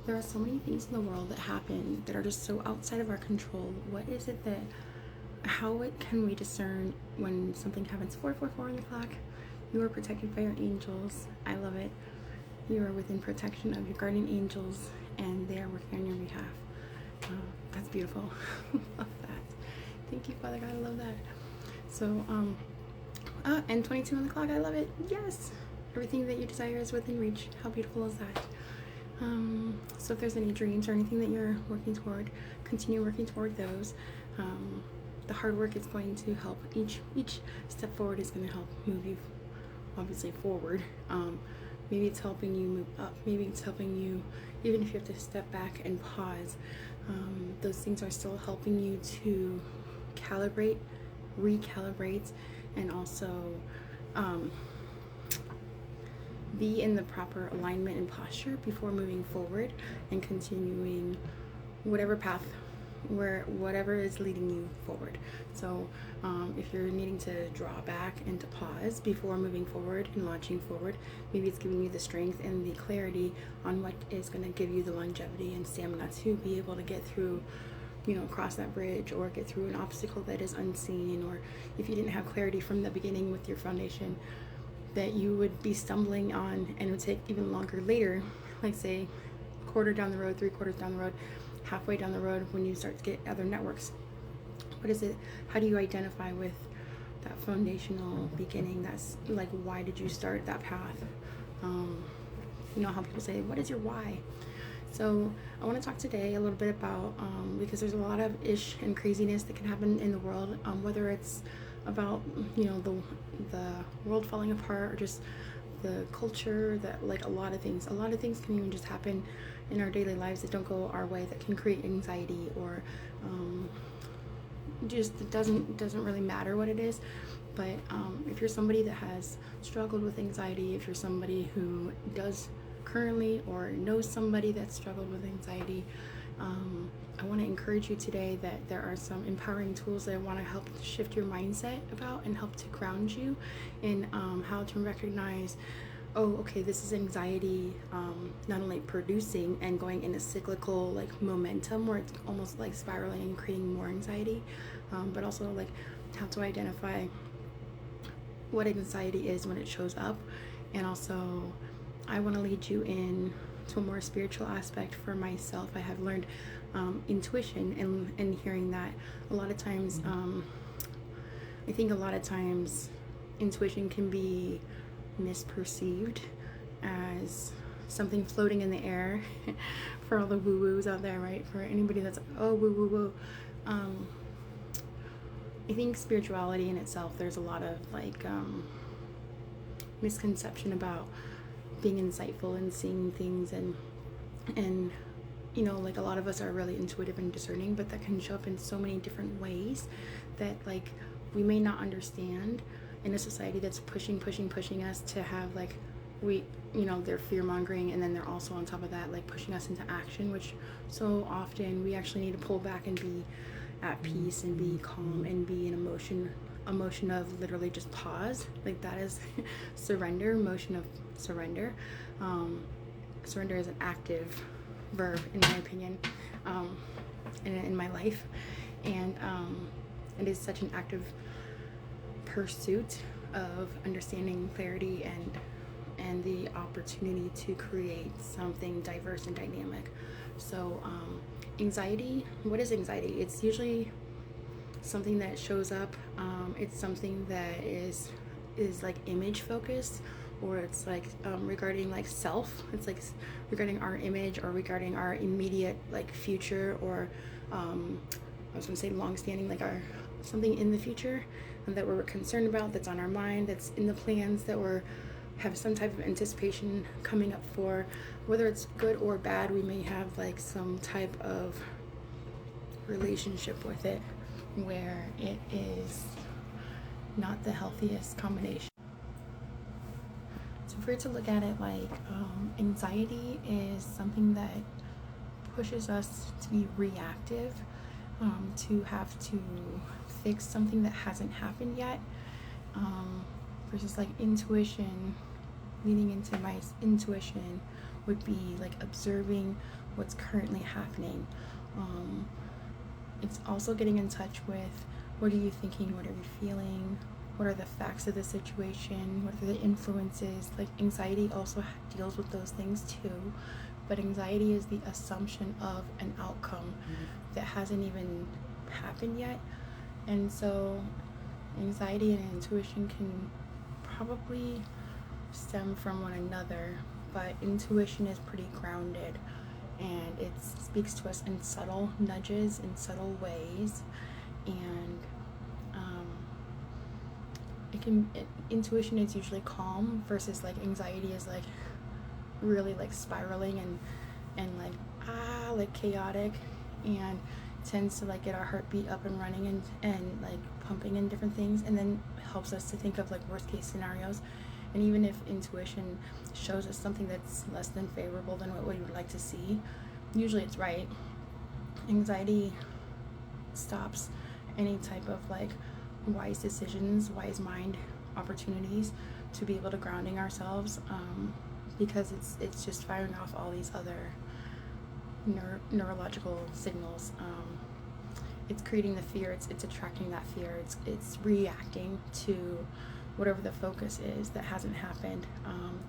There are so many things in the world that happen that are just so outside of our control. What is it that, can we discern when something happens? 444 on the clock. You are protected by your angels. I love it. You are within protection of your guardian angels, and they are working on your behalf. That's beautiful. Love that. Thank you, Father God. I love that. So, and 22 on the clock. I love it. Yes. Everything that you desire is within reach. How beautiful is that? So if there's any dreams or anything that you're working toward, continue working toward those. The hard work is going to help. Each step forward is going to help move you, obviously, forward. Maybe it's helping you move up. Maybe it's helping you, even if you have to step back and pause. Those things are still helping you to calibrate, recalibrate, and also be in the proper alignment and posture before moving forward and continuing whatever path, whatever is leading you forward. So if you're needing to draw back and to pause before moving forward and launching forward, maybe it's giving you the strength and the clarity on what is going to give you the longevity and stamina to be able to get through, cross that bridge or get through an obstacle that is unseen. Or if you didn't have clarity from the beginning with your foundation, that you would be stumbling on, and it would take even longer later, like say quarter down the road, 3/4 down the road, halfway down the road, when you start to get other networks. What is it? How do you identify with that foundational beginning? That's like, why did you start that path? How people say, what is your why? So I want to talk today a little bit about, because there's a lot of ish and craziness that can happen in the world, whether it's about, the world falling apart, or just the culture, that like a lot of things can even just happen in our daily lives that don't go our way, that can create anxiety, or just it doesn't really matter what it is. But if you're somebody that has struggled with anxiety, if you're somebody who does currently or knows somebody that's struggled with anxiety, I want to encourage you today that there are some empowering tools that I want to help shift your mindset about and help to ground you in how to recognize, okay, this is anxiety, not only producing and going in a cyclical like momentum where it's almost like spiraling and creating more anxiety, but also like how to identify what anxiety is when it shows up. And also I want to lead you in to a more spiritual aspect for myself. I have learned intuition and hearing that a lot of times, I think a lot of times intuition can be misperceived as something floating in the air for all the woo-woos out there, right? For anybody that's like, oh, woo-woo-woo. I think spirituality in itself, there's a lot of like misconception about being insightful and seeing things, and like a lot of us are really intuitive and discerning, but that can show up in so many different ways that like we may not understand in a society that's pushing us to have like they're fear-mongering, and then they're also on top of that like pushing us into action, which so often we actually need to pull back and be at peace and be calm and be in emotion of literally just pause. Like that is surrender, emotion of surrender. Surrender is an active verb in my opinion, in my life, and it is such an active pursuit of understanding clarity and the opportunity to create something diverse and dynamic. So anxiety, what is anxiety? It's usually something that shows up, it's something that is like image focused, or it's like regarding like self, it's like regarding our image or regarding our immediate like future, or I was gonna say long-standing, like our something in the future that we're concerned about, that's on our mind, that's in the plans that we're have some type of anticipation coming up for. Whether it's good or bad, we may have like some type of relationship with it where it is not the healthiest combination. So if we're to look at it like anxiety is something that pushes us to be reactive, to have to fix something that hasn't happened yet, versus like intuition. Leaning into my intuition would be like observing what's currently happening. It's also getting in touch with, what are you thinking, what are you feeling, what are the facts of the situation, what are the influences. Like anxiety also deals with those things too, but anxiety is the assumption of an outcome that hasn't even happened yet. And so anxiety and intuition can probably stem from one another, but intuition is pretty grounded, and it speaks to us in subtle nudges, in subtle ways. And intuition is usually calm, versus like anxiety is like really like spiraling and like chaotic, and tends to like get our heartbeat up and running and like pumping in different things, and then helps us to think of like worst case scenarios. And even if intuition shows us something that's less than favorable than what we would like to see, usually it's right. Anxiety stops any type of like wise decisions, wise mind opportunities to be able to grounding ourselves, because it's just firing off all these other neurological signals. It's creating the fear, it's attracting that fear, it's reacting to whatever the focus is that hasn't happened.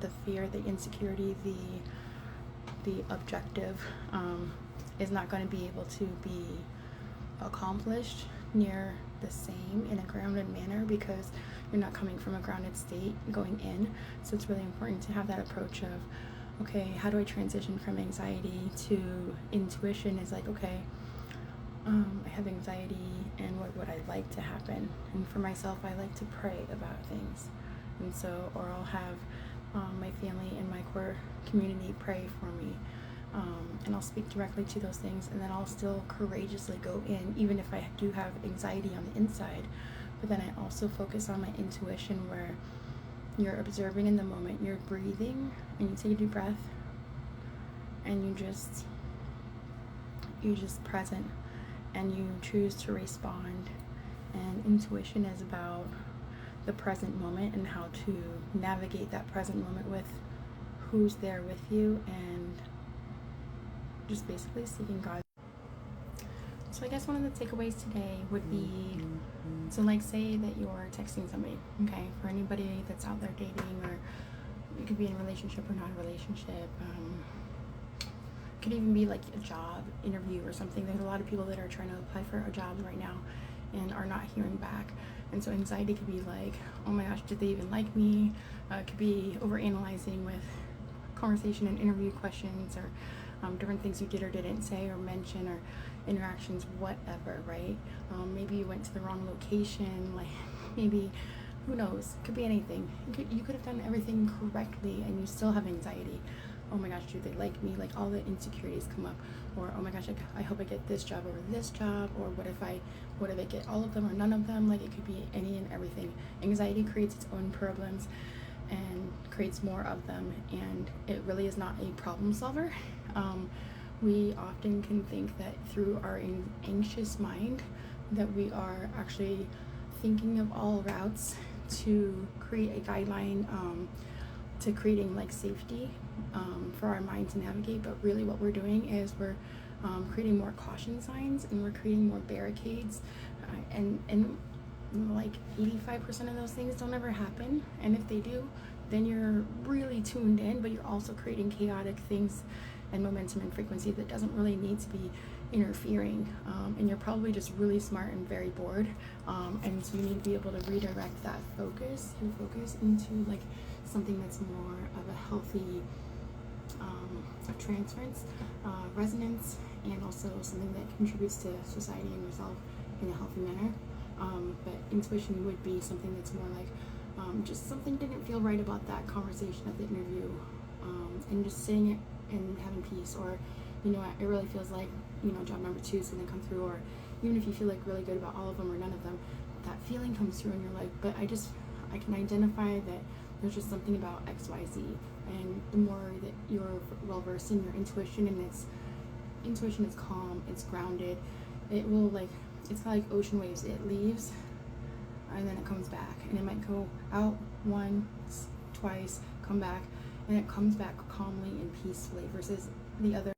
The fear, the insecurity, the objective is not going to be able to be accomplished near the same in a grounded manner, because you're not coming from a grounded state going in. So it's really important to have that approach of, okay, how do I transition from anxiety to intuition? Is like, okay, I have anxiety, and what would I like to happen? And for myself, I like to pray about things, and so, or I'll have my family and my core community pray for me, and I'll speak directly to those things, and then I'll still courageously go in, even if I do have anxiety on the inside. But then I also focus on my intuition, where you're observing in the moment, you're breathing, and you take a deep breath, and you're just present, and you choose to respond. And intuition is about the present moment and how to navigate that present moment with who's there with you, and just basically seeking God. So I guess one of the takeaways today would be, so like say that you're texting somebody, okay, for anybody that's out there dating, or you could be in a relationship or not a relationship, could even be like a job interview or something. There's a lot of people that are trying to apply for a job right now and are not hearing back. And so anxiety could be like, oh my gosh, did they even like me? It could be overanalyzing with conversation and interview questions, or different things you did or didn't say or mention, or interactions, whatever, right? Maybe you went to the wrong location, like maybe, who knows, could be anything. You could have done everything correctly and you still have anxiety. Oh my gosh, do they like me? Like all the insecurities come up. Or oh my gosh, I hope I get this job over this job. Or what if I get all of them or none of them? Like it could be any and everything. Anxiety creates its own problems and creates more of them, and it really is not a problem solver. We often can think that through our anxious mind that we are actually thinking of all routes to create a guideline, to creating like safety for our mind to navigate. But really what we're doing is we're creating more caution signs, and we're creating more barricades, and like 85% of those things don't ever happen, and if they do, then you're really tuned in, but you're also creating chaotic things and momentum and frequency that doesn't really need to be interfering, and you're probably just really smart and very bored, and so you need to be able to redirect that focus into like something that's more of a healthy transference, resonance, and also something that contributes to society and yourself in a healthy manner. But intuition would be something that's more like just something didn't feel right about that conversation at the interview, and just saying it and having peace. Or you know what, it really feels like, you know, job number 2 is going to come through. Or even if you feel like really good about all of them or none of them, that feeling comes through and you're like, but I can identify that there's just something about XYZ. And the more that you're well versed in your intuition, and intuition is calm, it's grounded, it will like, it's kind of like ocean waves. It leaves and then it comes back, and it might go out once, twice, come back, and it comes back calmly and peacefully, versus the other